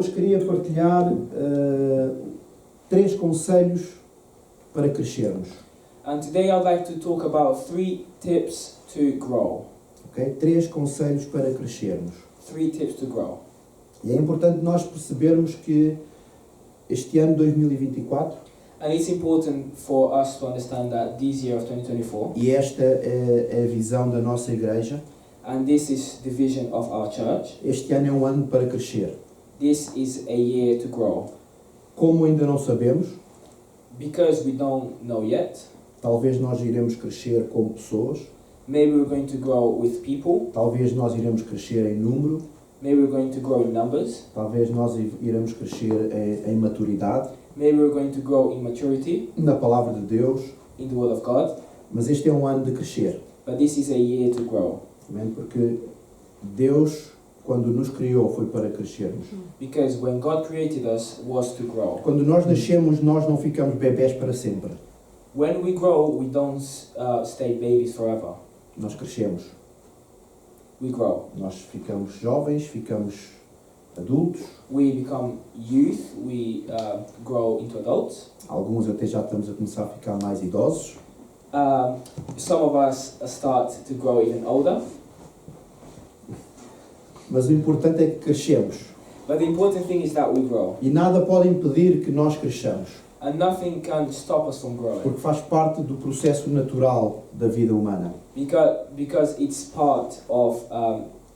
hoje queria partilhar 3 conselhos para crescermos. And today I'd like to talk about 3 tips to grow. Okay? 3 conselhos para crescermos. 3 tips to grow. E é importante nós percebermos que este ano 2024, And it's important for us to understand that this year of 2024, e esta é a visão da nossa igreja, and this is the vision of our church, este ano é um ano para crescer. this is a year to grow. Como ainda não sabemos, Because we don't know yet, talvez nós iremos crescer como pessoas, maybe we're going to grow with people, talvez nós iremos crescer em número, maybe we're going to grow in numbers, talvez nós iremos crescer em maturidade, maybe we're going to grow in maturity, na palavra de Deus, in the Word of God, mas este é um ano de crescer. but this is a year to grow. Amém? Porque Deus, quando nos criou, foi para crescermos. Because when God created us was to grow. Quando nós nascemos, nós não ficamos bebés para sempre. When we grow, we don't stay babies forever. Nós crescemos. We grow. Nós ficamos jovens, ficamos adultos. We become youth, we grow into adults. Alguns até já estamos a começar a ficar mais idosos. Some of us start to grow even older. Mas o importante é que crescemos. But the important thing is that we grow. E nada pode impedir que nós cresçamos. And nothing can stop us from growing. Porque faz parte do processo natural da vida humana. Because it's part of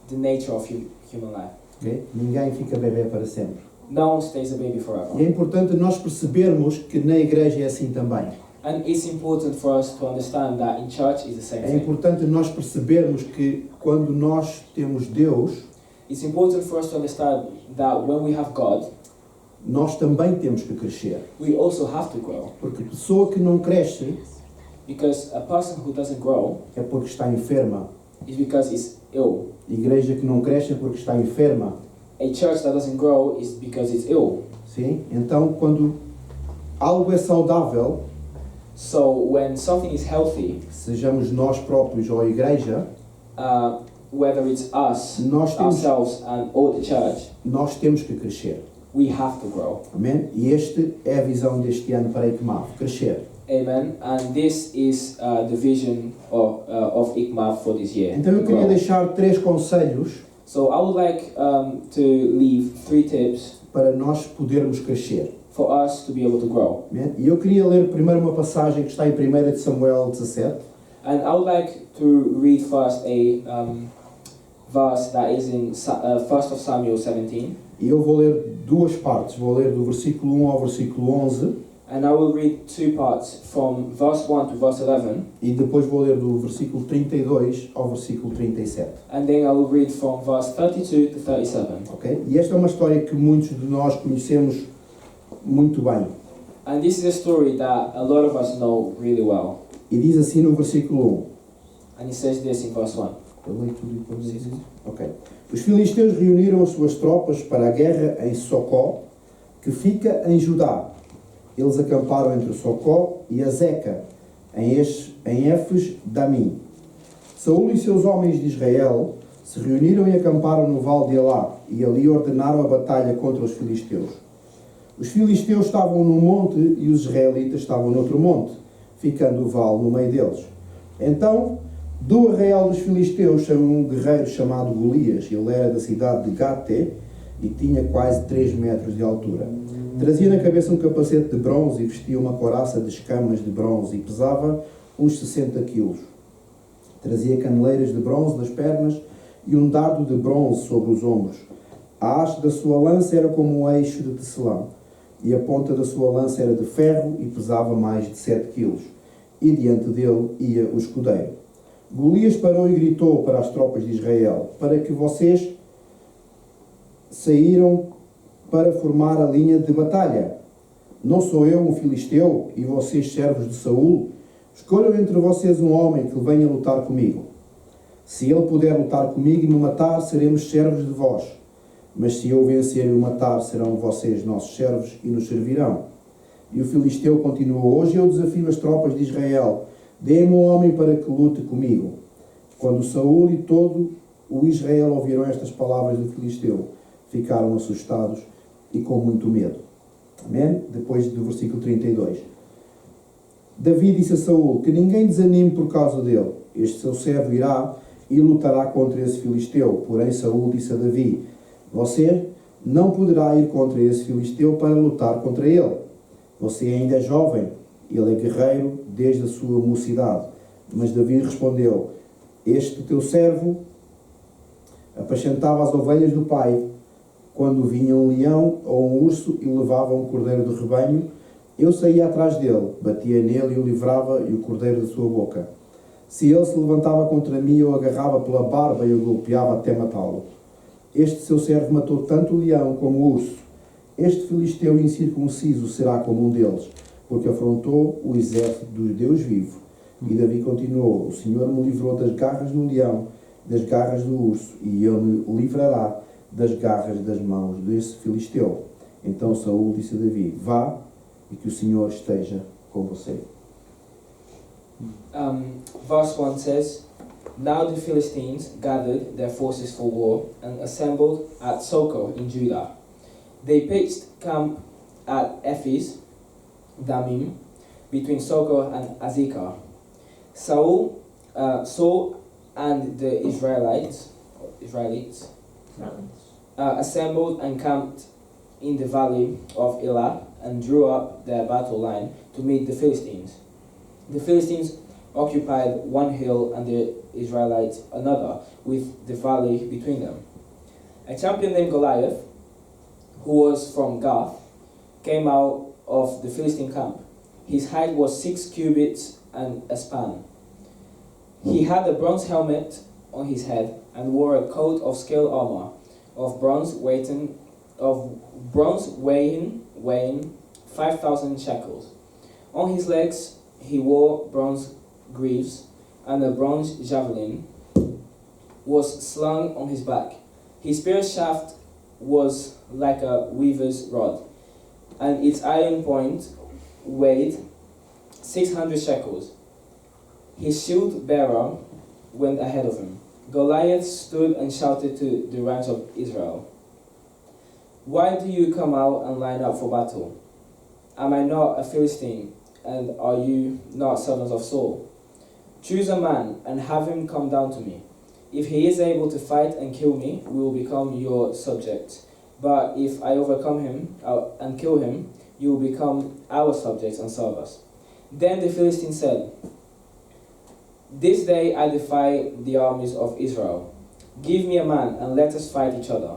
the nature of human life. Okay? Ninguém fica bebê para sempre. No one stays a baby E é forever. importante nós percebermos que na igreja é assim também. And it's important for us to understand that in church is the same É thing. importante nós percebermos que quando nós temos Deus, It's important for us to understand that when we have God, nós também temos que crescer. we also have to grow. Porque a pessoa que não cresce Because a person who doesn't grow é porque está enferma. is because it's ill. A igreja que não cresce é porque está enferma. A church that doesn't grow is because it's ill. Sim? Então, quando algo é saudável, So when something is healthy, sejamos nós próprios ou a igreja, whether it's us, nós ourselves, and or the church, temos que crescer. we have to grow. Amém? E este é a visão deste ano para a ICMAF, crescer. Amen. And this is the vision of ICMA for this year. Então eu to queria grow. deixar 3 conselhos So I would like to leave 3 tips para nós podermos crescer. for us to be able to grow. Amém? E eu queria ler primeiro uma passagem que está em 1 de Samuel 17. And I would like to read first a verse that is in 1 of Samuel 17. E eu vou ler 2 partes. Vou ler do versículo 1 ao versículo 11. And I will read 2 parts from verse 1 to verse 11. E depois vou ler do versículo 32 ao versículo 37. And then I will read from verse 32 to 37. Ok? E esta é uma história que muitos de nós conhecemos muito bem. And this is a story that a lot of us know really well. E diz assim no versículo 1. And it says this in verse 1. Eu leio tudo e depois diz isso? Ok. Os filisteus reuniram as suas tropas para a guerra em Socó, que fica em Judá. Eles acamparam entre Socó e Azeca, em Éfes-Damim. Saúl e seus homens de Israel se reuniram e acamparam no vale de Elá, e ali ordenaram a batalha contra os filisteus. Os filisteus estavam num monte e os israelitas estavam noutro monte, ficando o vale no meio deles. Então, do arraial dos filisteus saiu um guerreiro chamado Golias. Ele era da cidade de Gate e tinha quase 3 metros de altura. Trazia na cabeça um capacete de bronze e vestia uma couraça de escamas de bronze e pesava uns 60 quilos. Trazia caneleiras de bronze nas pernas e um dardo de bronze sobre os ombros. A haste da sua lança era como um eixo de tecelão, e a ponta da sua lança era de ferro e pesava mais de 7 quilos. E diante dele ia o escudeiro. Golias parou e gritou para as tropas de Israel: para que vocês saíram para formar a linha de batalha. Não sou eu um filisteu e vocês servos de Saúl? Escolham entre vocês um homem que venha lutar comigo. Se ele puder lutar comigo e me matar, seremos servos de vós. Mas se eu vencer e o matar, serão vocês nossos servos e nos servirão. E o filisteu continuou: hoje eu desafio as tropas de Israel. Dê-me um homem para que lute comigo. Quando Saúl e todo o Israel ouviram estas palavras do filisteu, ficaram assustados e com muito medo. Amém? Depois do versículo 32. Davi disse a Saul que ninguém desanime por causa dele. Este seu servo irá e lutará contra esse filisteu. Porém Saul disse a Davi: você não poderá ir contra esse filisteu para lutar contra ele. Você ainda é jovem, ele é guerreiro desde a sua mocidade. Mas Davi respondeu: este teu servo apacentava as ovelhas do pai. Quando vinha um leão ou um urso e levava um cordeiro do rebanho, eu saía atrás dele, batia nele e o livrava e o cordeiro da sua boca. Se ele se levantava contra mim, eu agarrava pela barba e o golpeava até matá-lo. Este seu servo matou tanto o leão como o urso. Este filisteu incircunciso será como um deles, porque afrontou o exército do Deus vivo. E Davi continuou: o Senhor me livrou das garras do leão, das garras do urso, e ele me livrará das garras das mãos desse filisteu. Então Saul disse a Davi: vá, e que o Senhor esteja com você. Verse 1 says, Now the Philistines gathered their forces for war and assembled at Socoh in Judah. They pitched camp at Ephes Damim, between Socoh and Azekah. Saul and the Israelites assembled and camped in the valley of Elah and drew up their battle line to meet the Philistines. The Philistines occupied one hill and the Israelites another, with the valley between them. A champion named Goliath, who was from Gath, came out of the Philistine camp. His height was 6 cubits and a span. He had a bronze helmet on his head and wore a coat of scale armor of bronze weighing 5,000 shekels. On his legs he wore bronze greaves, and a bronze javelin was slung on his back. His spear shaft was like a weaver's rod, and its iron point weighed 600 shekels. His shield bearer went ahead of him. Goliath stood and shouted to the ranks of Israel, Why do you come out and line up for battle? Am I not a Philistine, and are you not servants of Saul? Choose a man and have him come down to me. If he is able to fight and kill me, we will become your subjects. But if I overcome him and kill him, you will become our subjects and serve us. Then the Philistine said, This day I defy the armies of Israel. Give me a man and let us fight each other.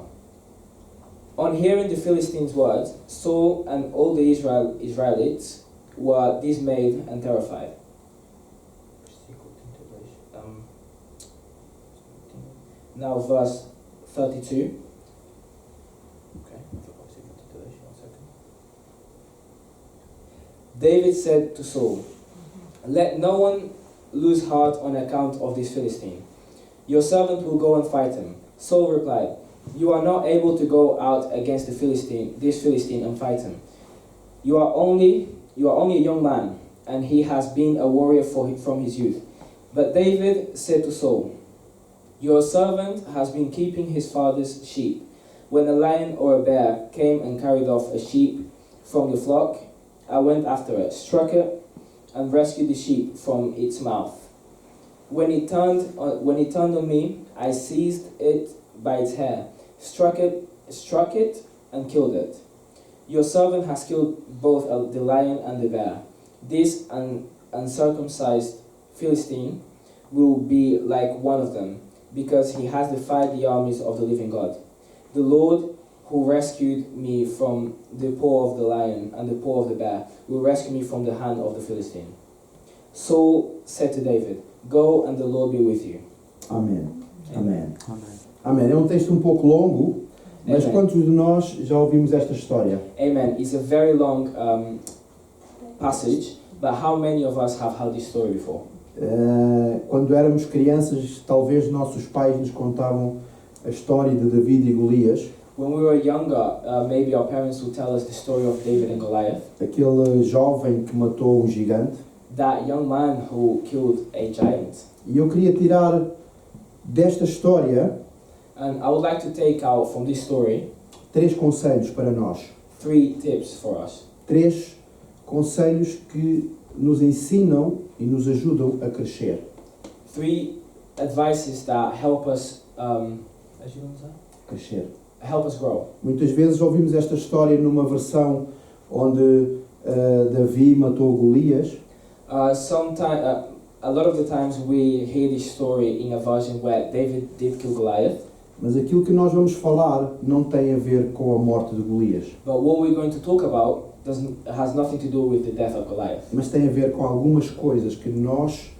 On hearing the Philistines' words, Saul and all the Israelites were dismayed and terrified. Now verse 32. David said to Saul, Let no one lose heart on account of this Philistine. Your servant will go and fight him. Saul replied, You are not able to go out against this Philistine and fight him. You are only a young man, and he has been a warrior from his youth. But David said to Saul, Your servant has been keeping his father's sheep. When a lion or a bear came and carried off a sheep from the flock, I went after it, struck it, and rescued the sheep from its mouth. When it turned on me, I seized it by its hair, struck it, and killed it. Your servant has killed both the lion and the bear. This uncircumcised Philistine will be like one of them, because he has defied the armies of the living God. The Lord, who rescued me from the paw of the lion and the paw of the bear, will rescue me from the hand of the Philistine. Saul said to David, Go and the Lord be with you. Amém. Amém. Amém. É um texto um pouco longo, mas Amen. quantos de nós já ouvimos esta história? Amen. It's a very long passage, but how many of us have heard this story before? Quando éramos crianças, talvez nossos pais nos contavam a história de David e Golias. When we were younger, maybe our parents would tell us the story of David and Goliath. Aquele jovem que matou um gigante. That young man who killed a giant. E eu queria tirar desta história And I would like to take out from this story 3 conselhos para nós. 3 tips for us. 3 conselhos que nos ensinam e nos ajudam a crescer. 3 advices that help us Crescer. help us grow. Muitas vezes ouvimos esta história numa versão onde Davi matou Golias, A lot of the times we hear this story in a version where David did kill Goliath, mas aquilo que nós vamos falar não tem a ver com a morte de Golias, but what we're going to talk about has nothing to do with the death of Goliath. mas tem a ver com algumas coisas que nós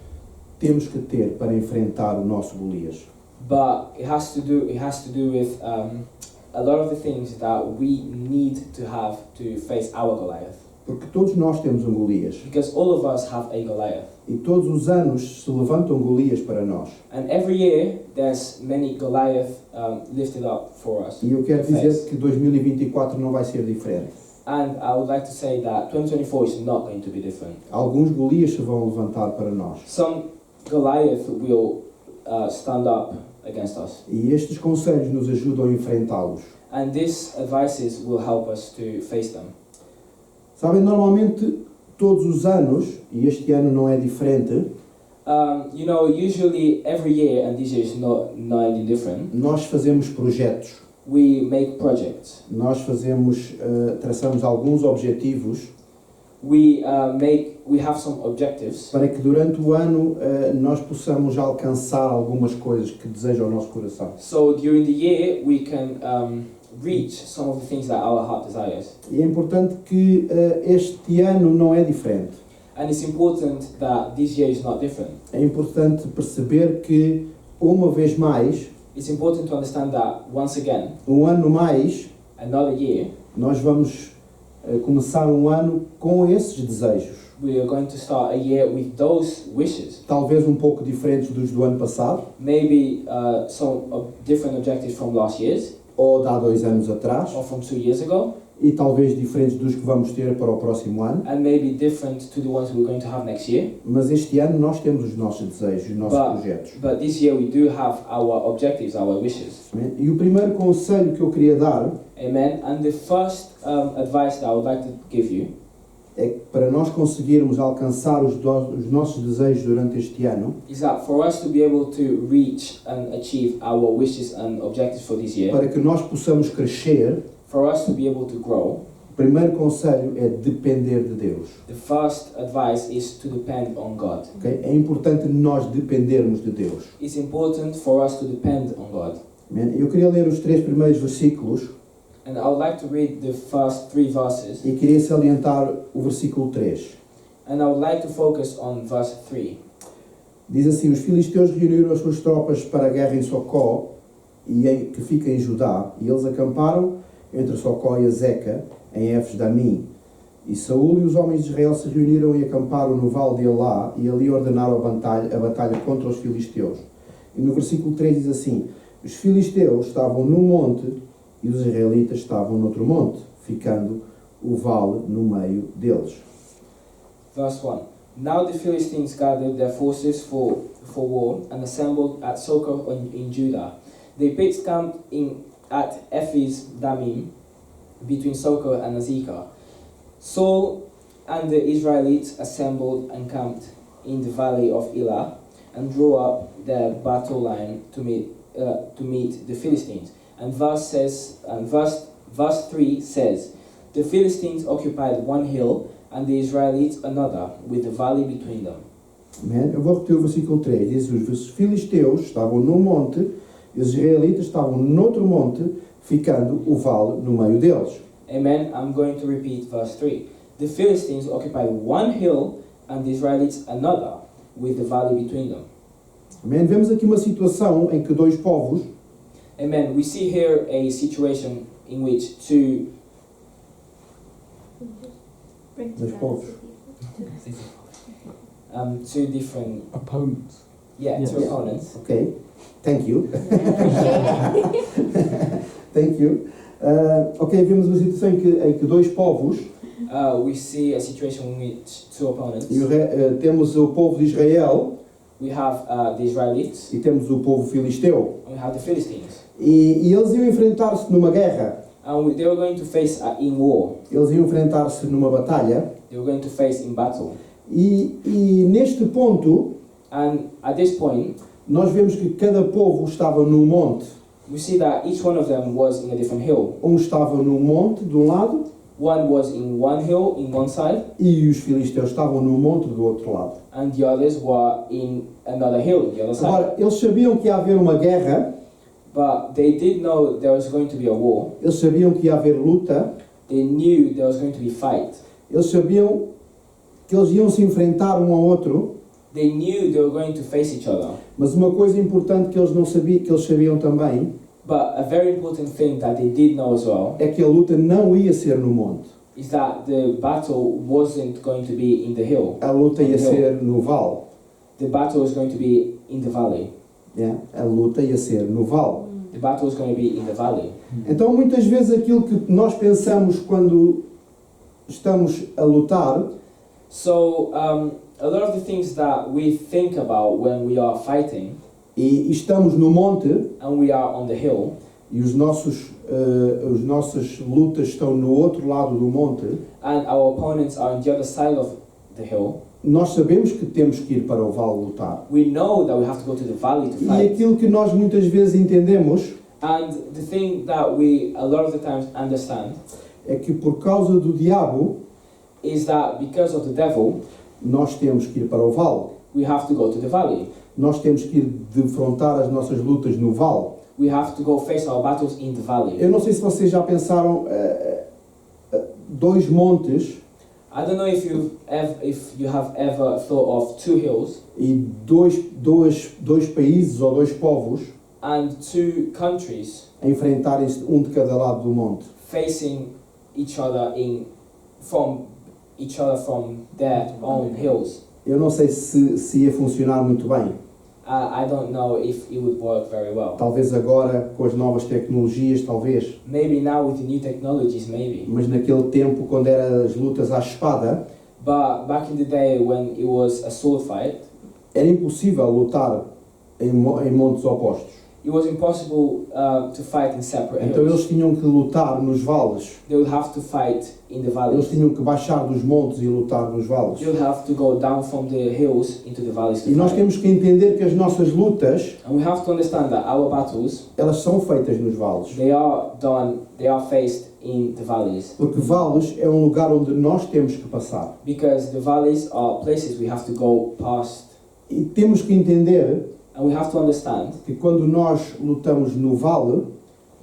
temos que ter para enfrentar o nosso Golias. But it has to do with a lot of the things that we need to have to face our Goliath. Porque todos nós temos um Golias Because all of us have a Goliath. e todos os anos se levantam Golias para nós. And every year there's many Goliath lifted up for us. E eu quero to face. dizer que 2024 não vai ser diferente. And I would like to say that 2024 is not going to be different. Alguns Golias se vão levantar para nós. Some Goliath will stand up against us. E estes conselhos nos ajudam a enfrentá-los. And these advices will help us to face them. Sabem, normalmente todos os anos, e este ano não é diferente, Usually every year, and this year is not any different, nós fazemos projetos, we make projects. nós traçamos alguns objetivos We have some objectives para que durante o ano nós possamos alcançar algumas coisas que deseja o nosso coração. so during the year we can reach some of the things that our heart desires. E é importante que este ano não é diferente. And it's important that this year is not different. É importante perceber que, uma vez mais, It's important to understand that once again, um ano mais, another year, nós vamos começar um ano com esses desejos. we are going to start a year with those wishes. Talvez um pouco diferentes dos do ano passado, Maybe some different objectives from last year's ou de há 2 anos atrás, or from 2 years ago, e talvez diferentes dos que vamos ter para o próximo ano. and maybe different to the ones we're going to have next year. Mas este ano nós temos os nossos desejos, os nossos projetos. But this year we do have our objectives, our wishes. E o primeiro conselho que eu queria dar Amen. And the first advice that I would like to give you é que para nós conseguirmos alcançar os nossos desejos durante este ano, is that for us to be able to reach and achieve our wishes and objectives for this year, para que nós possamos crescer, for us to be able to grow, o primeiro conselho é depender de Deus. the first advice is to depend on God. Okay? É importante nós dependermos de Deus. It's important for us to depend on God. Amém? Eu queria ler os 3 primeiros versículos And I would like to read the first 3 verses, e queria salientar o versículo 3. and I would like to focus on verse 3. Diz assim: os filisteus reuniram as suas tropas para a guerra em Socó, que fica em Judá, e eles acamparam entre Socó e Azeca, em Éfes-Damim. E Saúl e os homens de Israel se reuniram e acamparam no vale de Elá, e ali ordenaram a batalha contra os filisteus. E no versículo 3 diz assim: os filisteus estavam num monte e os israelitas estavam noutro monte, ficando o vale no meio deles. Verse 1. Now the Philistines gathered their forces for war and assembled at Socoh in Judah. They pitched camp at Ephes-Dammim, between Socoh and Azekah. Saul and the Israelites assembled and camped in the valley of Elah and drew up their battle line to meet the Philistines. And verse 3 says, the Philistines occupied one hill and the Israelites another, with the valley between them. Amém? Eu vou repetir o versículo 3. Diz: os filisteus estavam num monte e os israelitas estavam noutro monte, ficando o vale no meio deles. Amen. I'm going to repeat verse 3. The Philistines occupied one hill and the Israelites another, with the valley between them. Amém? Vemos aqui uma situação em que 2 povos, Amen. We see here a situation in which two different opponents. two opponents. ok, thank you. Thank you. Ok, vemos uma situação em que 2 povos, We see a situation in which two opponents. temos o povo de Israel We have the Israelites e temos o povo filisteu. and we have the Philistines. E eles iam enfrentar-se numa guerra. and they were going to face in war. Eles iam enfrentar-se numa batalha. They were going to face in battle. E neste ponto, And at this point, nós vemos que cada povo estava num monte. we see that each one of them was in a different hill. Estava num monte de um lado One was in one hill in one side, e os filisteus estavam num monte do outro lado. and the others were in another hill, the other side. Agora, eles sabiam que ia haver uma guerra, But they did know there was going to be a war. eles sabiam que ia haver luta, They knew there was going to be fight. eles sabiam que eles iam se enfrentar um ao outro, They knew they were going to face each other. mas uma coisa importante que eles não sabiam, que eles sabiam também, But a very important thing that they did know as well é que a luta não ia ser no monte. is that the battle wasn't going to be in the hill. A luta ia ser no vale. The battle was going to be in the valley. Yeah? A luta ia ser no vale. The battle was going to be in the valley. Então, muitas vezes, aquilo que nós pensamos quando estamos a lutar So a lot of the things that we think about when we are fighting e estamos no monte and we are on the hill, e os nossas lutas estão no outro lado do monte, and our opponents are on the other side of the hill, nós sabemos que temos que ir para o vale lutar. we know that we have to go to the valley to E fight. aquilo que nós muitas vezes entendemos And the thing that we a lot of the times understand é que por causa do diabo is that because of the devil, nós temos que ir para o vale. we have to go to the valley. Nós temos que ir defrontar as nossas lutas no vale. We have to go face our battles in the valley. Eu não sei se vocês já pensaram dois montes I don't know if you have ever thought of two hills e dois países ou dois povos and two countries a enfrentarem-se um de cada lado do monte. facing each other from their own hills. Eu não sei se ia funcionar muito bem. I don't know if it would work very well. Talvez agora, com as novas tecnologias, talvez. Maybe now with the new technologies, maybe. Mas naquele tempo, quando eram as lutas à espada, But back in the day when it was a sword fight, era impossível lutar em montes opostos. it was impossible to fight in separate Então hills. eles tinham que lutar nos vales. They would have to fight in the Eles valleys. tinham que baixar dos montes e lutar nos vales. They would have to go down from the hills into the valleys to E nós fight. temos que entender que as nossas lutas, And we have to understand that our battles, elas são feitas nos vales. they are faced in the valleys. Porque vales é um lugar onde nós temos que passar. Because the valleys are places we have to go past. E temos que entender And we have to understand que quando nós lutamos no vale,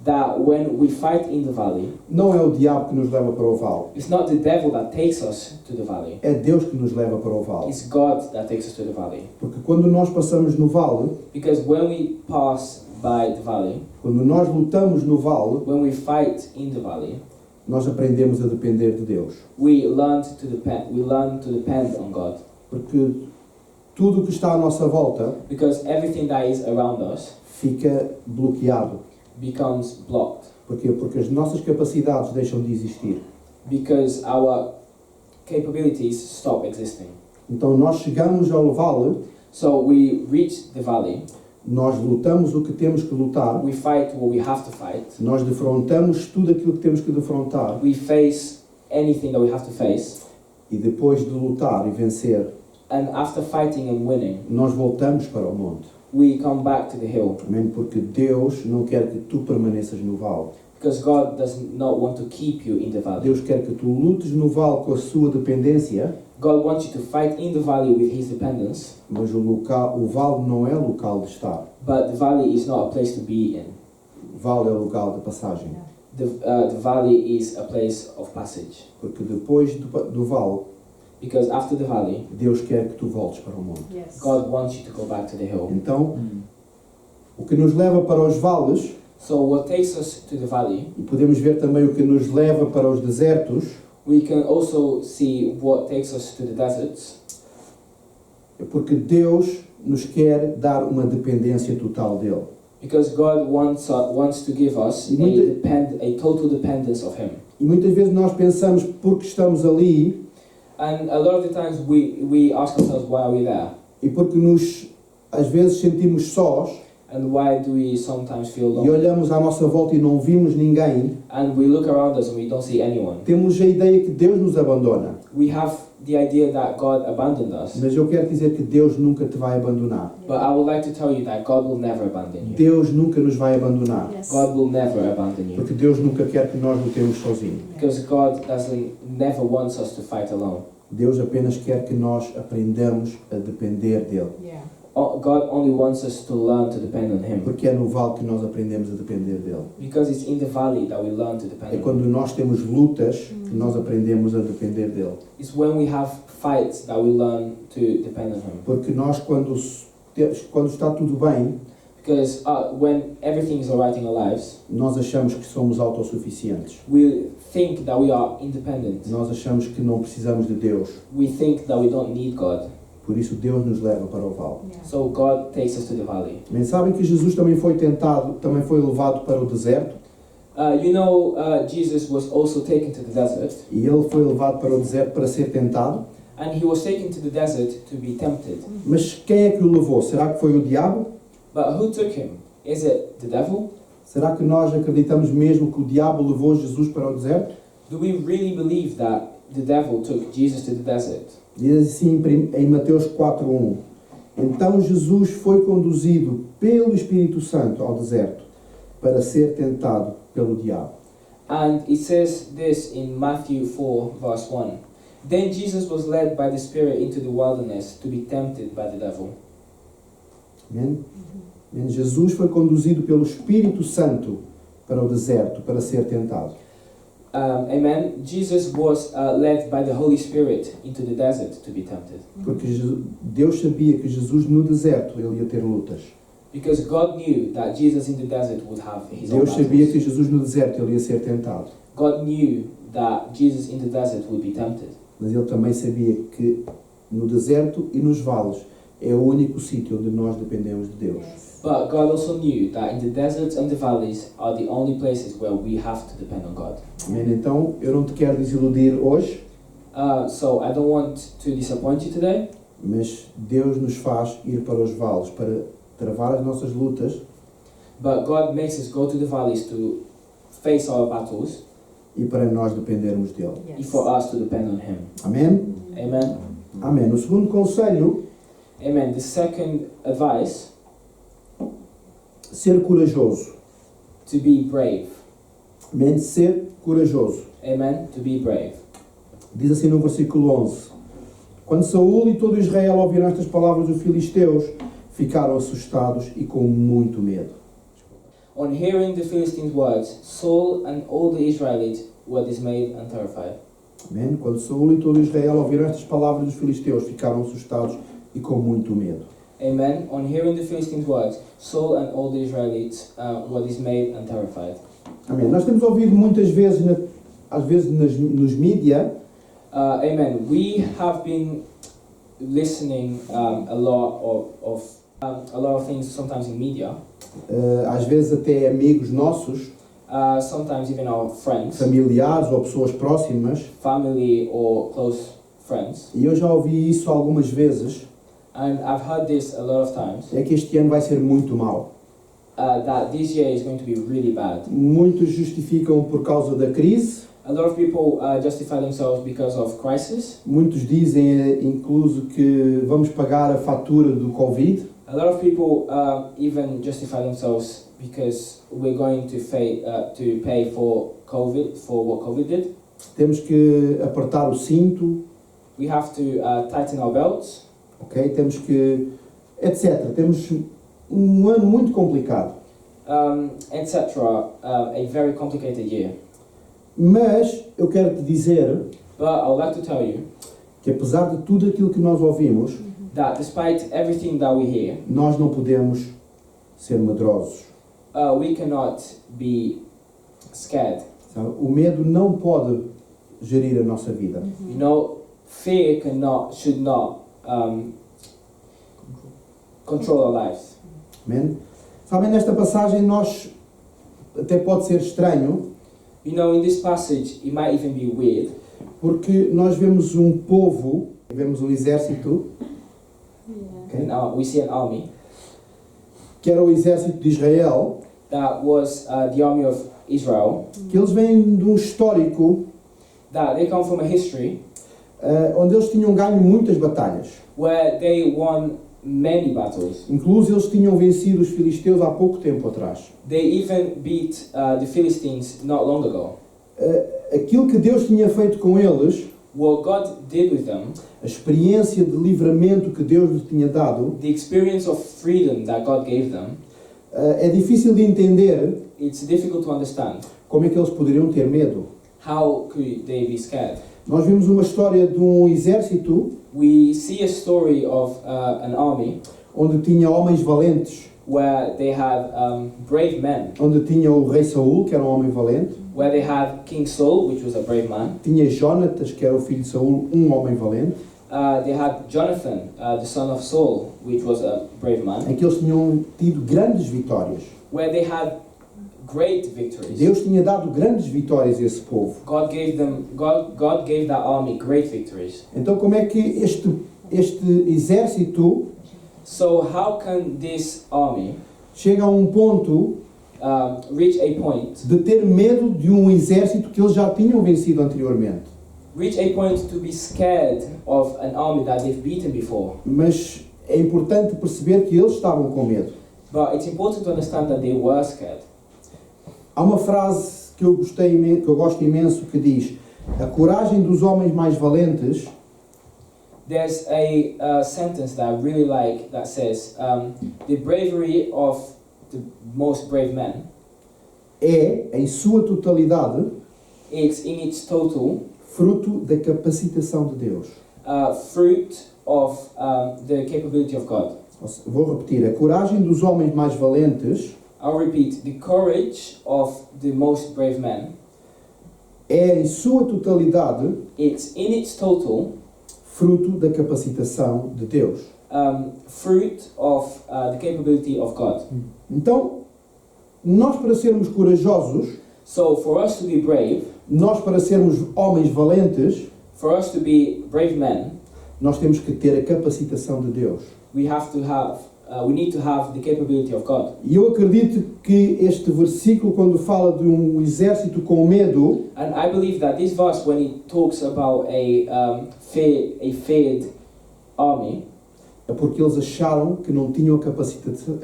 that when we fight in the valley, não é o diabo que nos leva para o vale. it's not the devil that takes us to the valley. É Deus que nos leva para o vale. It's God that takes us to the valley. Porque quando nós passamos no vale, Because when we pass by the valley, quando nós lutamos no vale, when we fight in the valley, nós aprendemos a depender de Deus. we learn to depend on God. Porque tudo o que está à nossa volta Because everything that is around us fica bloqueado. becomes blocked. Porquê? Porque as nossas capacidades deixam de existir. Because our capabilities stop existing. Então nós chegamos ao vale, So we reach the valley, nós lutamos o que temos que lutar, we fight what we have to fight, nós defrontamos tudo aquilo que temos que defrontar we face anything that we have to face, e depois de lutar e vencer, and after fighting and winning, nós voltamos para o monte. we come back to the hill. Amém? Porque Deus não quer que tu permaneças no vale. Because God does not want to keep you in the valley. Deus quer que tu lutes no vale com a sua dependência, God wants you to fight in the valley with His dependence, mas o vale não é local de estar. but the valley is not a place to be in. O vale é local de passagem. The valley is a place of passage. Porque depois do vale, Because after the valley, Deus quer que tu voltes para o monte. Yes. God wants you to go back to the hill. Então, o que nos leva para os vales, So what takes us to the valley, e podemos ver também o que nos leva para os desertos, we can also see what takes us to the deserts, é porque Deus nos quer dar uma dependência total dele. because God wants to give us a total dependence of Him. E muitas vezes nós pensamos, porque estamos ali, And a lot of the times we ask ourselves, why are we there? e porque às vezes sentimos sós, And why do we sometimes feel e lonely? olhamos à nossa volta e não vimos ninguém, And we look around us and we don't see anyone. temos a ideia que Deus nos abandona. We have the idea that God abandoned us. Mas eu quero dizer que Deus nunca te vai abandonar. But I would like to tell you that God will never abandon you. Deus nunca nos vai abandonar. Yes. God will never abandon you. Porque Deus nunca quer que nós lutemos sozinhos. Because God never wants us to fight alone. Deus apenas quer que nós aprendamos a depender dEle. Yeah. God only wants us to learn to depend on Him. Porque é no vale que nós aprendemos a depender dEle. Because it's in the valley that we learn to depend É on Him. quando nós temos lutas que nós aprendemos a depender dEle. It's when we have fights that we learn to depend on Him. Porque nós, quando está tudo bem, Because when everything is alright in our lives, nós achamos que somos autossuficientes. we think that we are independent. Nós achamos que não precisamos de Deus. We think that we don't need God. Por isso Deus nos leva para o vale. Yeah. So God takes us to the valley. Mas sabem que Jesus também foi tentado, também foi levado para o deserto? Jesus was also taken to the desert. E ele foi levado para o deserto para ser tentado? And he was taken to the desert to be tempted. Mas quem é que o levou? Será que foi o diabo? But who took him? Is it the devil? Será que nós acreditamos mesmo que o diabo levou Jesus para o deserto? Do we really believe that the devil took Jesus to the desert? Diz assim em Mateus 4:1. Então Jesus foi conduzido pelo Espírito Santo ao deserto para ser tentado pelo diabo. And it says this in Matthew 4, verse 1. Then Jesus was led by the Spirit into the wilderness to be tempted by the devil. Amém? Amém? Jesus foi conduzido pelo Espírito Santo para o deserto para ser tentado. Amen. Jesus was led by the Holy Spirit into the desert to be tempted. Porque Deus sabia que Jesus no deserto ele ia ter lutas. Because God knew that Jesus in the desert would have his own Deus sabia que battles. Jesus no deserto ele ia ser tentado. God knew that Jesus in the desert would be tempted. Mas ele também sabia que no deserto e nos vales é o único sítio onde nós dependemos de Deus. Yes. But God also knew that in the deserts and the valleys are the only places where we have to depend on God. Amém? Então, eu não te quero desiludir hoje, So I don't want to disappoint you today, mas Deus nos faz ir para os vales para travar as nossas lutas but God makes us go to the valleys to face our battles e para nós dependermos dele. and Yes. for us to depend on Him. Amém? Amen. Amém. O segundo conselho, Amen. The second advice, ser corajoso. to be brave. Amém? Ser corajoso. Amen. To be brave. Diz assim no versículo 11. Quando Saúl e todo Israel ouviram estas palavras dos filisteus, ficaram assustados e com muito medo. On hearing the Philistines' words, Saul and all the Israelites were dismayed and terrified. Amém? Quando Saúl e todo Israel ouviram estas palavras dos filisteus, ficaram assustados e com muito medo. Amen. On hearing the Philistines' words, Saul and all the Israelites were dismayed and terrified. Amém. Nós temos ouvido muitas vezes, às vezes nos mídia, Amen. We have been listening a lot of things sometimes in media, às vezes até amigos nossos, sometimes even our friends, familiares ou pessoas próximas, family or close friends. e eu já ouvi isso algumas vezes, And I've heard this a lot of times, é que este ano vai ser muito mau. that this year is going to be really bad. Muitos justificam por causa da crise, A lot of people justify themselves because of crisis. muitos dizem incluso que vamos pagar a fatura do Covid, A lot of people even justify themselves because we're going to pay for COVID, for what COVID did. temos que apertar o cinto, We have to tighten our belts, ok? Temos que, etc. Temos um ano muito complicado. etc. A very complicated year. Mas eu quero te dizer But I would like to tell you que apesar de tudo aquilo que nós ouvimos, that despite everything that we hear, nós não podemos ser medrosos. we cannot be scared. Sabe? O medo não pode gerir a nossa vida. You know, fear should not control our lives. Amém? Sabem, nesta passagem nós, até pode ser estranho, You know, in this passage, it might even be weird, porque nós vemos um povo, vemos um exército, Yeah. ok? and we see an army que era o exército de Israel, that was the army of Israel, que eles vêm de um histórico that they come from a history onde eles tinham ganho muitas batalhas. where they won many battles. Inclusive, eles tinham vencido os filisteus há pouco tempo atrás. They even beat the Philistines not long ago. Aquilo que Deus tinha feito com eles, What God did with them, a experiência de livramento que Deus lhes tinha dado, the experience of freedom that God gave them, é difícil de entender it's difficult to understand. como é que eles poderiam ter medo. How could they be scared? Nós vimos uma história de um exército We see a story of an army onde tinha homens valentes, where they had brave men, onde tinha o rei Saul, que era um homem valente, where they had King Saul, which was a brave man. tinha Jonatas, que era o filho de Saul, um homem valente, They had Jonathan, the son of Saul, which was a brave man, em que eles tinham tido grandes vitórias. where they had great victories. Deus tinha dado grandes vitórias a esse povo. God gave that army great victories. Então como é que este exército So how can this army chega a um ponto reach a point de ter medo de um exército que eles já tinham vencido anteriormente? to be scared of an army that they've beaten before? Mas é importante perceber que eles estavam com medo. But it's important to understand that they were scared. Há uma frase que eu gosto imenso que diz: a coragem dos homens mais valentes There's a sentence that I really like that says, the bravery of the most brave men, é, em sua totalidade, it's in its total fruto da capacitação de Deus. fruit of the capability of God. Vou repetir: a coragem dos homens mais valentes I'll repeat, the courage of the most brave men, é, em sua totalidade, it's in its total fruto da capacitação de Deus. fruit of the capability of God. Então, nós para sermos corajosos, So for us to be brave, nós para sermos homens valentes, for us to be brave men, nós temos que ter a capacitação de Deus. we need to have the capability of God. E eu acredito que este versículo, quando fala de um exército com medo, And I believe that this verse, when it talks about a feared army, é porque eles acharam que não tinham a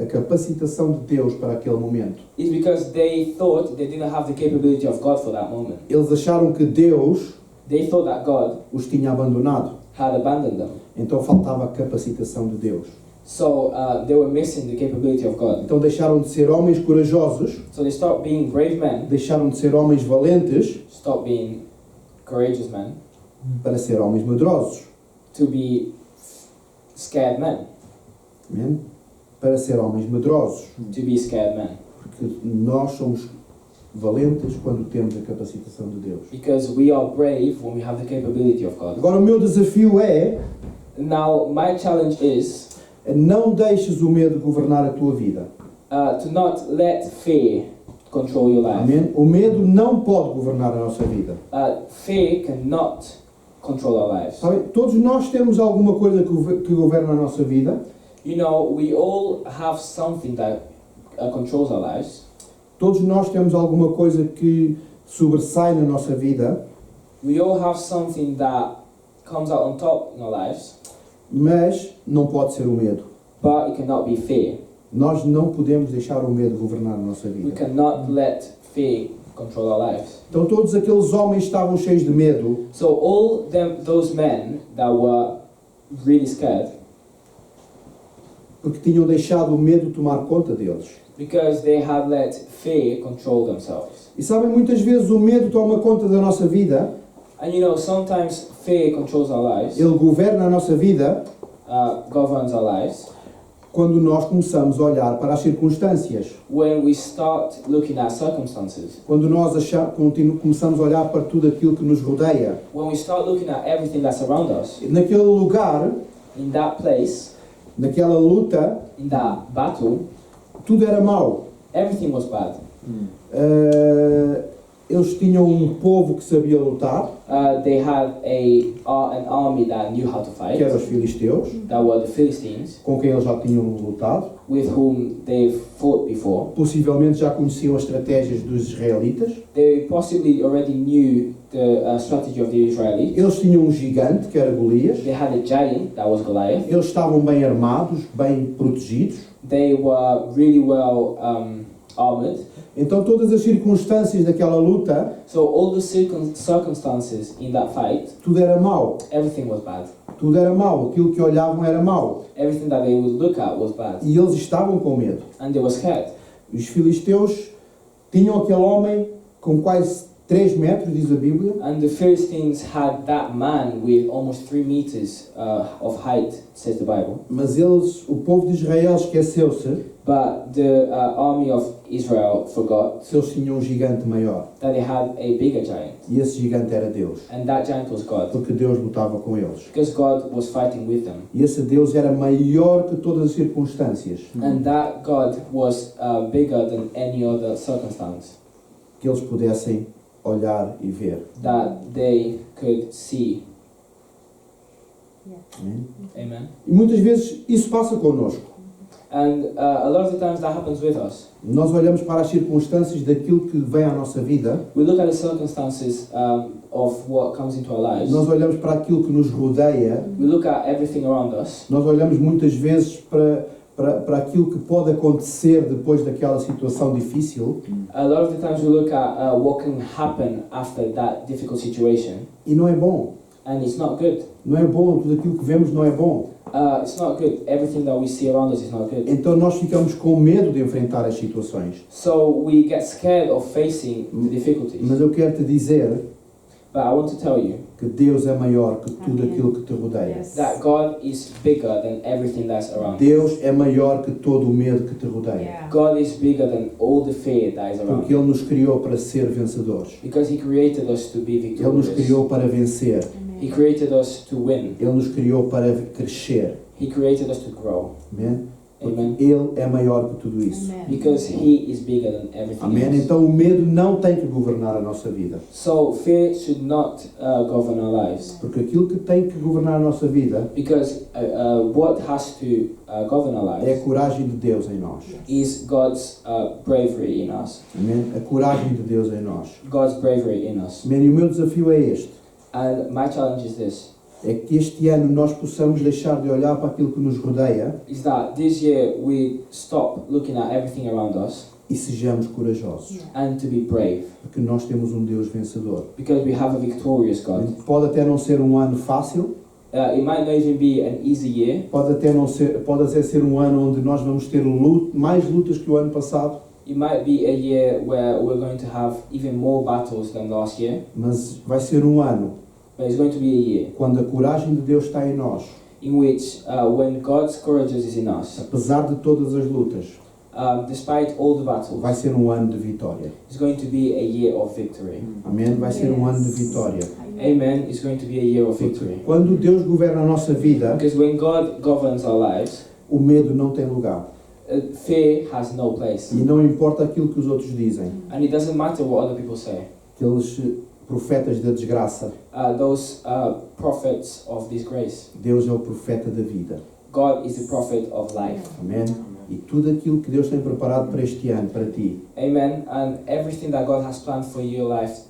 capacitação de Deus para aquele momento. is because they thought they didn't have the capability of God for that moment. Eles acharam que Deus They thought that God os tinha abandonado. had abandoned them. Então faltava a capacitação de Deus. So they were missing the capability of God. Então deixaram de ser homens corajosos, So they stopped being brave men, deixaram de ser homens valentes stopped being courageous men, para ser homens medrosos. to be scared men, Amém? Para ser homens medrosos. to be scared men. Porque nós somos valentes quando temos a capacitação de Deus. Because we are brave when we have the capability of God. Agora o meu desafio é: Now my challenge is não deixes o medo governar a tua vida. to not let fear control your life. Amém? O medo não pode governar a nossa vida. Fear cannot control our lives. Sabem? Todos nós temos alguma coisa que governa a nossa vida. You know, we all have something that controls our lives. Todos nós temos alguma coisa que sobressai na nossa vida. We all have something that comes out on top in our lives, Mas não pode ser o medo. but it cannot be fear. Nós não podemos deixar o medo governar a nossa We vida. cannot let fear control our lives. Então todos aqueles homens estavam cheios de medo So those men that were really scared, porque tinham deixado o medo tomar conta deles. because they had let fear control themselves. E sabem, muitas vezes o medo toma conta da nossa vida, And you know, sometimes fear controls our lives, ele governa a nossa vida governs our lives, quando nós começamos a olhar para as circunstâncias. when we start looking at circumstances, Quando nós começamos a olhar para tudo aquilo que nos rodeia. when we start looking at everything that's around us. Naquele lugar, In that place, naquela luta, in that battle, tudo era mau. everything was bad. Eles tinham um povo que sabia lutar, They had an army that knew how to fight, que eram os filisteus, that were the Philistines, com quem eles já tinham lutado. with whom they've fought before. Possivelmente já conheciam as estratégias dos israelitas. They possibly already knew the strategy of the Israelis. Eles tinham um gigante, que era Golias. They had a giant that was Goliath. Eles estavam bem armados, bem protegidos. They were really well armored. Então todas as circunstâncias daquela luta, So all the circumstances in that fight, tudo era mau. everything was bad. Tudo era mau. Aquilo que olhavam era mau. Everything that they would look at was bad. E eles estavam com medo. And they were scared. Os filisteus tinham aquele homem com quase 3 metros, diz a Bíblia. And the Philistines had that man with almost 3 meters of height, says the Bible. Mas eles, o povo de Israel esqueceu-se But the army of Israel forgot se eles tinham um gigante maior. that they had a bigger giant. E esse gigante era Deus. And that giant was God. Porque Deus lutava com eles. Because God was fighting with them. E esse Deus era maior que todas as circunstâncias. And that God was bigger than any other circumstance Que eles pudessem olhar e ver. that they could see. Amém? Amen. E muitas vezes isso passa connosco. And a lot of the times that happens with us. Nós olhamos para as circunstâncias daquilo que vem à nossa vida. We look at the circumstances of what comes into our lives. Nós olhamos para aquilo que nos rodeia. We look at everything around us. Nós olhamos muitas vezes para aquilo que pode acontecer depois daquela situação difícil. A lot of the times we look at what can happen after that difficult situation. E não é bom. And it's not good. Não é bom. Tudo aquilo que vemos não é bom. It's not good. Everything that we see around us is not good. Então nós ficamos com medo de enfrentar as situações. So we get scared of facing the difficulties. Mas eu quero te dizer But I want to tell you que Deus é maior que tudo Amém. aquilo que te rodeia. Yes. that God is bigger than everything that's around. Deus é maior que todo o medo que te rodeia. Yeah. God is bigger than all the fear that is around. Porque Ele nos criou para ser vencedores. Because He created us to be Ele nos victorious. criou para vencer. He created us to win. Ele nos criou para crescer. He created us to grow. Amém? Porque Amen. Ele é maior que tudo isso. Amen. Because He is bigger than everything Amém? else. Então o medo não tem que governar a nossa vida. So fear should not govern our lives. Porque aquilo que tem que governar a nossa vida Because what has to govern our é a lives coragem de Deus em nós. is God's bravery in us. Amém? A coragem de Deus em nós. God's bravery in us. Amém? E o meu desafio é este. And my challenge is this. É que este ano nós possamos deixar de olhar para aquilo que nos rodeia Is that this year we stop looking at everything around us e sejamos corajosos. Yeah. and to be brave. Porque nós temos um Deus vencedor. Because we have a victorious God. Pode até não ser um ano fácil, It might not even be an easy year. pode até ser um ano onde nós vamos ter mais lutas que o ano passado, It might be a year where we're going to have even more battles than last year. mas vai ser um ano But it's going to be a year quando a coragem de Deus está em nós, in which when God's courage is in us, apesar de todas as lutas, despite all the battles, vai ser um ano de vitória. it's going to be a year of victory. Amém? Vai ser um ano de vitória. Amen. It's going to be a year of victory. Quando Deus governa a nossa vida, Because when God governs our lives, o medo não tem lugar. fear has no place. E não importa aquilo que os outros dizem. And it doesn't matter what other people say. Aqueles profetas da desgraça, Those prophets of disgrace. Deus é o profeta da vida. God is the prophet of life. Amém? E tudo aquilo que Deus tem preparado para este ano, para ti, Amen. And everything that God has planned for your life,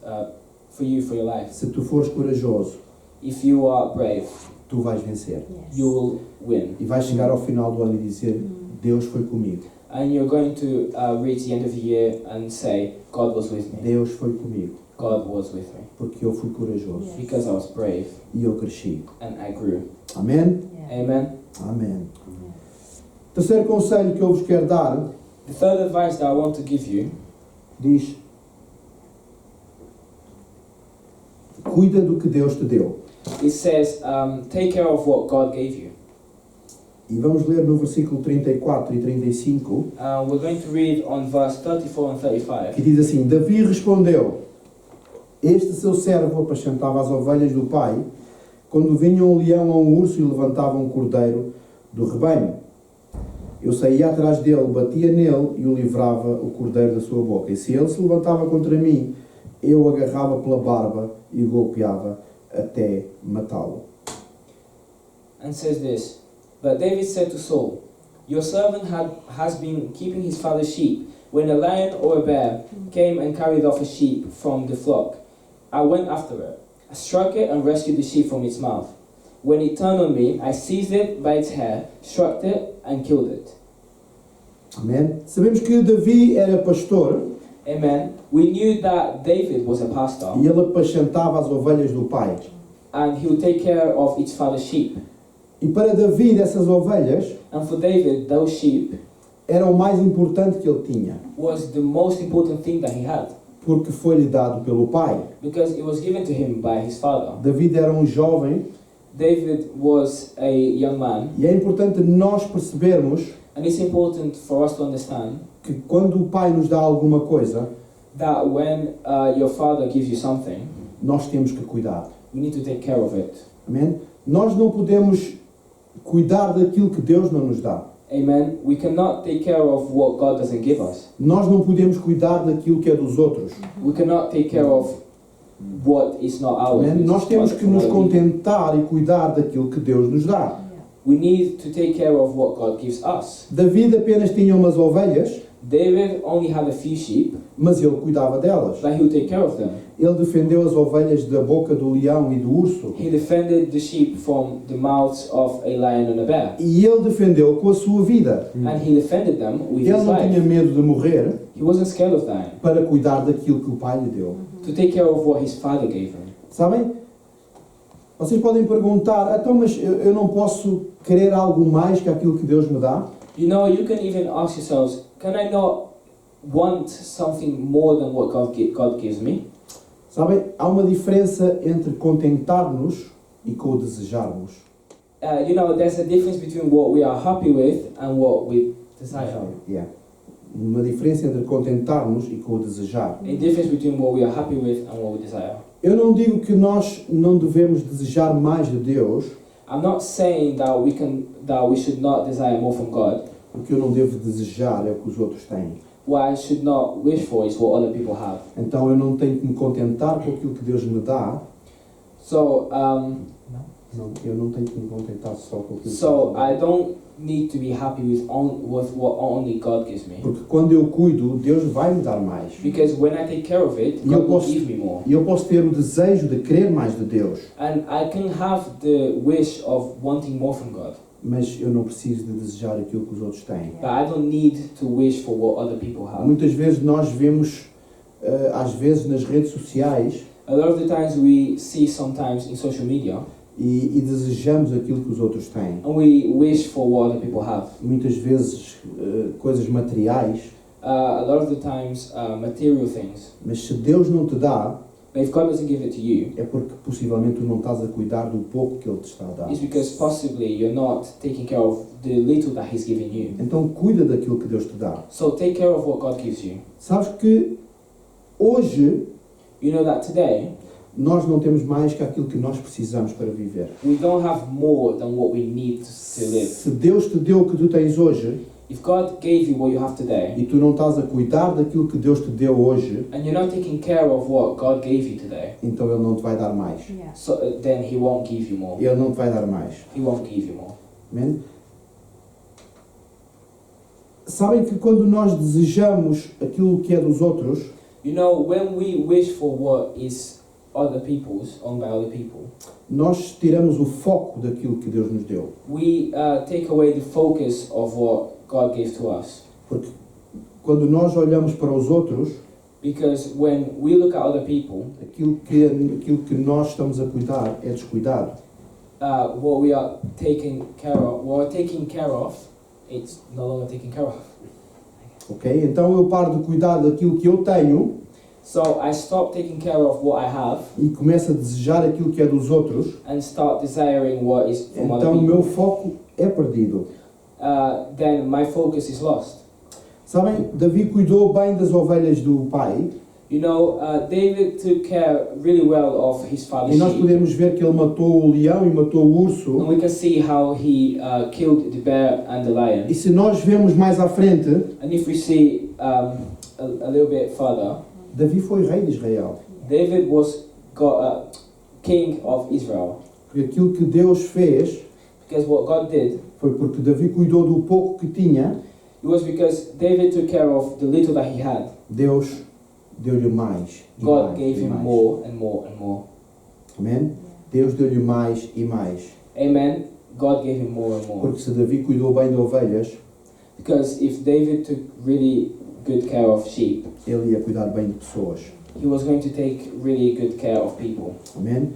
for your life. se tu fores corajoso, If you are brave, tu vais vencer. Yes. you will win. E vais chegar ao final do ano e dizer, Deus foi comigo. And you're going to reach the end of the year and say, God was with me. Deus foi comigo. God was with me. Porque eu fui corajoso. Yes. Because I was brave E eu cresci. and I grew. Amém? Yeah. Amen. Amém. Terceiro conselho que eu vos quero dar, The third advice that I want to give you diz, cuida do que Deus te deu. it says, take care of what God gave you. E vamos ler no versículo 34 e 35, We're going to read on verse 34 and 35. que diz assim, Davi respondeu, este seu servo apacentava as ovelhas do pai, quando vinha um leão ou um urso e levantava um cordeiro do rebanho. Eu saía atrás dele, batia nele e o livrava o cordeiro da sua boca. E se ele se levantava contra mim eu agarrava pela barba e o golpeava até matá-lo. And says this, but David said to Saul, your servant has been keeping his father's sheep. When a lion or a bear came and carried off a sheep from the flock, I went after it. I struck it and rescued the sheep from its mouth. When it turned on me, I seized it by its hair, struck it and killed it. Amém? Sabemos que Davi era pastor Amen. We knew that David was a pastor e ele apacentava as ovelhas do pai. and he would take care of each father's sheep. E para Davi, dessas ovelhas, And for David, those sheep era o mais importante que ele tinha, was the most important thing that he had, porque foi-lhe dado pelo pai. because it was given to him by his father. Davi era um jovem David was a young man, e é importante nós percebermos and it's important for us to understand que quando o pai nos dá alguma coisa, that when your father gives you something, nós temos que cuidar. we need to take care of it. Amém? Nós não podemos cuidar daquilo que Deus não nos dá. Amen. We cannot take care of what God doesn't give us. Nós não podemos cuidar daquilo que é dos outros. We cannot take care of what is not ours. Amém? which Nós is temos what que nos we need. contentar e cuidar daquilo que Deus nos dá. We need to take care of what God gives us. Davi apenas tinha umas ovelhas, David only had a few sheep, mas ele cuidava delas. but he would take care of them. Ele defendeu as ovelhas da boca do leão e do urso. He defended the sheep from the mouths of a lion and a bear. E ele defendeu com a sua vida. And he defended them with Ele his não tinha life. medo de morrer He wasn't scared of dying. para cuidar daquilo que o pai lhe deu. To take care of what his father gave him. Sabem? Vocês podem perguntar, então, mas eu não posso querer algo mais que aquilo que Deus me dá? You know, you can even ask yourselves, can I not want something more than what God gives me? Sabem? Há uma diferença entre contentar-nos e com o desejarmos. You know, there's a difference between what we are happy with and what we desire. Yeah. Uma diferença entre contentar-nos e com o desejar. A difference between what we are happy with and what we desire. Eu não digo que nós não devemos desejar mais de Deus, I'm not saying that we should not desire more from God. o que eu não devo desejar é o que os outros têm. What I should not wish for is what other people have. Então eu não tenho que me contentar com aquilo que Deus me dá. So, Eu não tenho que me contentar só com aquilo que so Deus me dá. I don't need to be happy with what only God gives me. Porque quando eu cuido, Deus vai me dar mais. Because when I take care of it, E eu God will posso, give me more. e eu posso ter o desejo de querer mais de Deus, And I can have the wish of wanting more from God. mas eu não preciso de desejar aquilo que os outros têm. But I don't need to wish for what other people have. Muitas vezes nós vemos, às vezes nas redes sociais, A lot of the times we see sometimes in social media, e desejamos aquilo que os outros têm. and we wish for what other people have. Muitas vezes coisas materiais, A lot of the times material things. mas se Deus não te dá, But if God doesn't give it to you, é porque possivelmente tu não estás a cuidar do pouco que Ele te está a dar. it's because possibly you're not taking care of the little that He's giving you. Então cuida daquilo que Deus te dá. So take care of what God gives you. Sabes que hoje You know that today, nós não temos mais que aquilo que nós precisamos para viver. we don't have more than what we need to live. Se Deus te deu o que tu tens hoje If God gave you what you have today, e tu não estás a cuidar daquilo que Deus te deu hoje, and you're not taking care of what God gave you today, então Ele não te vai dar mais. so then He won't give you more. Ele não te vai dar mais. He won't give you more. Amém? Sabem que quando nós desejamos aquilo que é dos outros, You know, when we wish for what is other people's, owned by other people, nós tiramos o foco daquilo que Deus nos deu. we take away the focus of what God gave to us. Porque quando nós olhamos para os outros, Because when we look at other people, aquilo que nós estamos a cuidar é descuidado. what we are taking care of, it's no longer taken care of. Ok? Então eu paro de cuidar daquilo que eu tenho So I stop taking care of what I have e começo a desejar aquilo que é dos outros. and start desiring what is from other Então o people. meu foco é perdido. Then my focus is lost. Sabem, Davi cuidou bem das ovelhas do pai You know, David took care really well of his e father's nós sheep. podemos ver que ele matou o leão e matou o urso. And we can see how he killed the bear and the lion. E se nós vemos mais à frente, And if we see a little bit further, Davi foi rei de Israel. David was king of Israel. Porque aquilo que Deus fez Because what God did, foi porque Davi cuidou do pouco que tinha, it was because David took care of the little that he had. Deus deu-lhe mais. E God mais, gave e him mais. more and more and more. Amém? Deus deu-lhe mais e mais. Amen. God gave him more and more. Porque se Davi cuidou bem de ovelhas, Because if David took really good care of sheep, ele ia cuidar bem de pessoas. he was going to take really good care of people. Amém?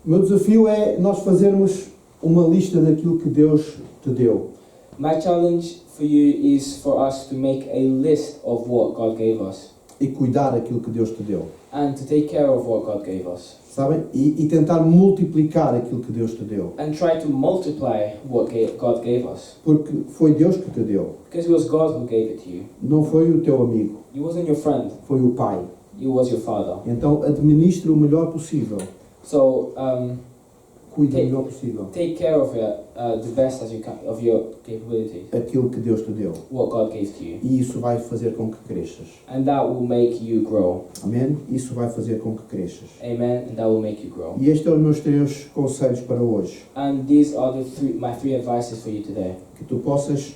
O meu desafio é nós fazermos uma lista daquilo que Deus te deu. My challenge for you is for us to make a list of what God gave us E cuidar daquilo que Deus te deu. and to take care of what God gave us Sabem? E tentar multiplicar aquilo que Deus te deu. and try to multiply what God gave us. Porque foi Deus que te deu. Because it was God who gave it to you. Não foi o teu amigo. It wasn't your friend, Foi o Pai. it was your father. Então administre o melhor possível. So Cuide o melhor possível. take care of it the best as you can of your capabilities, Aquilo que Deus te deu. what God gave to you. E isso vai fazer com que cresças. And that will make you grow. Amém? Isso vai fazer com que cresças. Amen. And that will make you grow. E estes são os meus 3 conselhos para hoje. And these are my three advices for you today. Que tu possas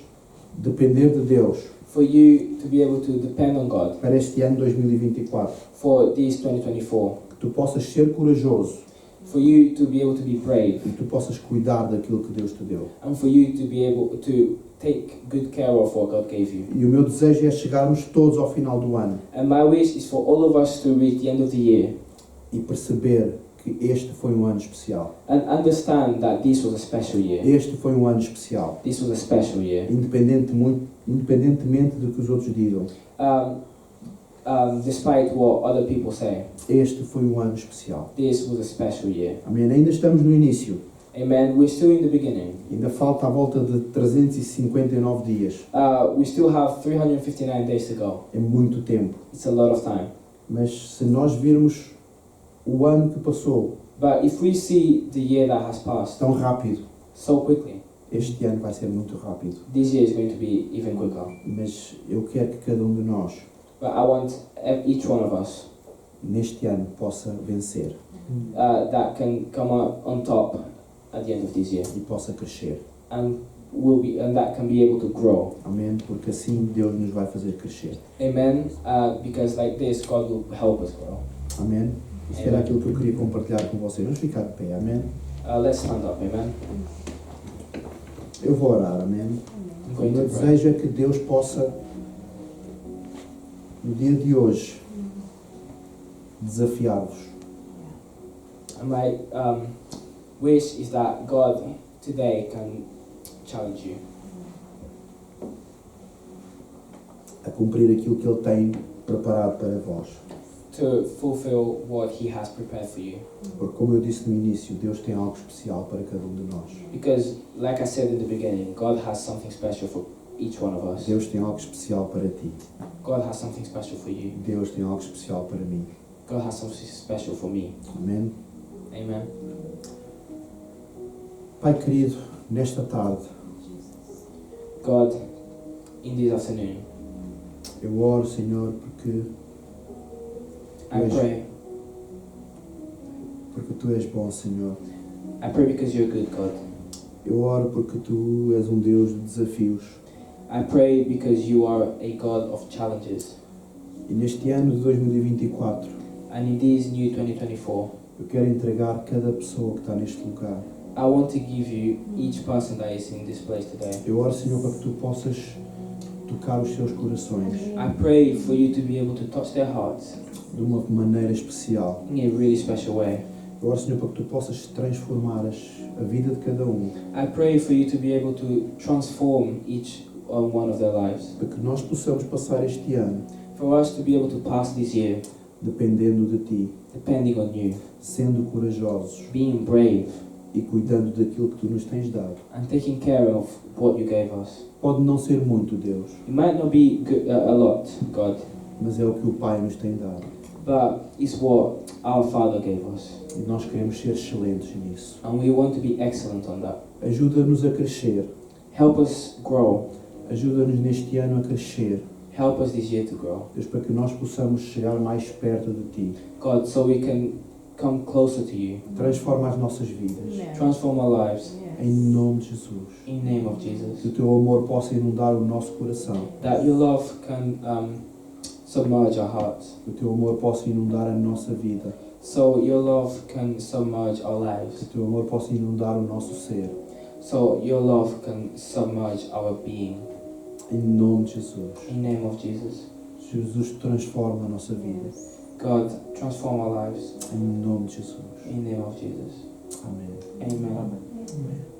depender de Deus For you to be able to depend on God para este ano 2024. for this 2024. Que tu possas ser corajoso For you to be able to be brave. e que tu possas cuidar daquilo que Deus te deu. And for you to be able to take good care of what God gave you. E o meu desejo é chegarmos todos ao final do ano And my wish is for all of us to reach the end of the year e perceber que este foi um ano especial. and understand that this was a special year. Este foi um ano especial. This was a special year. Independentemente do que os outros digam. Despite what other people say, Este foi um ano especial. this was a special year. Amém? Ainda estamos no início. Amen. We're still in the beginning. Ainda falta à volta de 359 dias. We still have 359 days to go. É muito tempo. It's a lot of time. Mas se nós virmos o ano que passou But if we see the year that has passed tão rápido, so quickly, este ano vai ser muito rápido. this year is going to be even quicker. Mas eu quero que cada um de nós, But I want each one of us neste ano, possa vencer that can come up on top at the end of this year, e possa crescer. and that can be able to grow. Amém? Porque assim Deus nos vai fazer crescer. Amen. Because like this, God will help us grow. Amém? Isto era aquilo que eu queria compartilhar com vocês. Vamos ficar de pé. Amém? Let's stand up. Amen. Eu vou orar. Amém? I'm O going meu to pray. desejo é que Deus possa, no dia de hoje, desafiar-vos. And my wish is that God today can challenge you A cumprir aquilo que Ele tem preparado para vós. to fulfill what He has prepared for you. Porque, como eu disse no início, Deus tem algo especial para cada um de nós. Because, like I said in the beginning, God has something special for each one of us. Deus tem algo especial para ti. God has something special for you. Deus tem algo especial para mim. God has something special for me. Amém? Amen. Pai querido, nesta tarde, God, in this afternoon, eu oro, Senhor, porque Tu és bom, Senhor. I pray because you're good, God. Eu oro porque Tu és um Deus de desafios. I pray because you are a God of challenges. E neste ano de 2024, And in this new 2024, eu quero entregar cada pessoa que está neste lugar. I want to give you each person that is in this place today. Eu oro, Senhor, para que Tu possas tocar os seus corações I pray for you to be able to touch their hearts de uma maneira especial. in a really special way. Eu oro, Senhor, para que Tu possas transformar a vida de cada um, I pray for you to be able to transform each one of their lives. para que nós possamos passar este ano For us to be able to pass this year dependendo de Ti, depending on you, sendo corajosos being brave e cuidando daquilo que Tu nos tens dado. and taking care of what you gave us. Pode não ser muito, Deus, It might not be a lot, God, mas é o que o Pai nos tem dado. but it's what our Father gave us. E nós queremos ser excelentes nisso. And we want to be excellent on that. Ajuda-nos a crescer. Help us grow. Ajuda-nos neste ano a crescer. Help us this year to grow. Deus, para que nós possamos chegar mais perto de Ti. God, so we can come closer to you. Transforma as nossas vidas. Transform our lives. Em nome de Jesus. In the name of Que Jesus. o Teu amor possa inundar o nosso coração. That your love can submerge our hearts. Que o Teu amor possa inundar a nossa vida. So your love can submerge our Que lives. o Teu amor possa inundar o nosso ser. So your love can submerge our being. Em nome de Jesus. In the name of Jesus. Jesus transforma a nossa vida. God, transform our lives. Em nome de Jesus. In the name of Jesus. Amém. Amen. Amém.